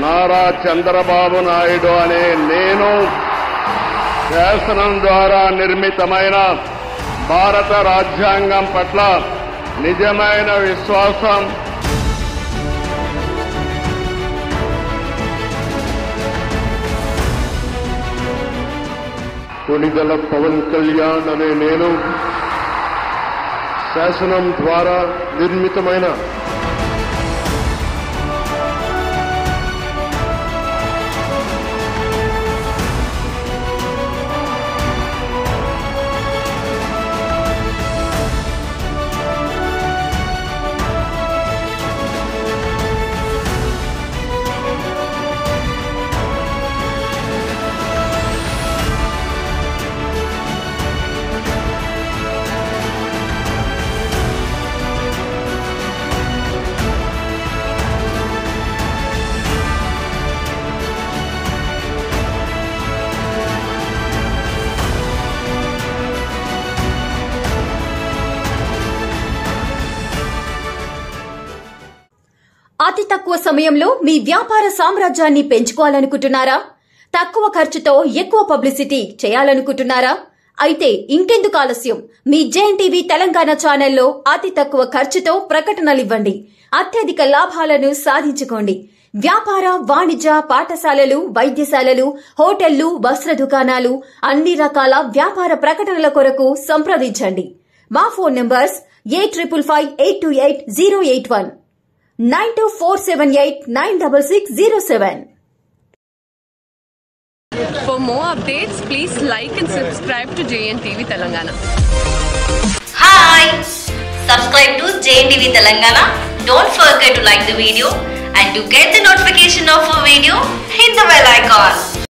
నారా చంద్రబాబు నాయుడు అనే నేను శాసనం ద్వారా నిర్మితమైన భారత రాజ్యాంగం పట్ల నిజమైన విశ్వాసం, కొణిదెల పవన్ కళ్యాణ్ అనే నేను శాసనం ద్వారా నిర్మితమైన అతి తక్కువ సమయంలో మీ వ్యాపార సామ్రాజ్యాన్ని పెంచుకోవాలనుకుంటున్నారా? తక్కువ ఖర్చుతో ఎక్కువ పబ్లిసిటీ చేయాలనుకుంటున్నారా? అయితే ఇంకెందుకు ఆలస్యం? మీ జేఎన్టీవీ తెలంగాణ ఛానల్లో అతి తక్కువ ఖర్చుతో ప్రకటనలివ్వండి. అత్యధిక లాభాలను సాధించుకోండి. వ్యాపార, వాణిజ్య, పాఠశాలలు, వైద్యశాలలు, హోటళ్లు, వస్త్ర దుకాణాలు, అన్ని రకాల వ్యాపార ప్రకటనల కొరకు సంప్రదించండి. మా phone numbers 8558288081 9247896607. For more updates, please like and subscribe to JNTV Telangana. Hi! Subscribe to JNTV Telangana. Don't forget to like the video and to get the notification of a video, hit the bell icon.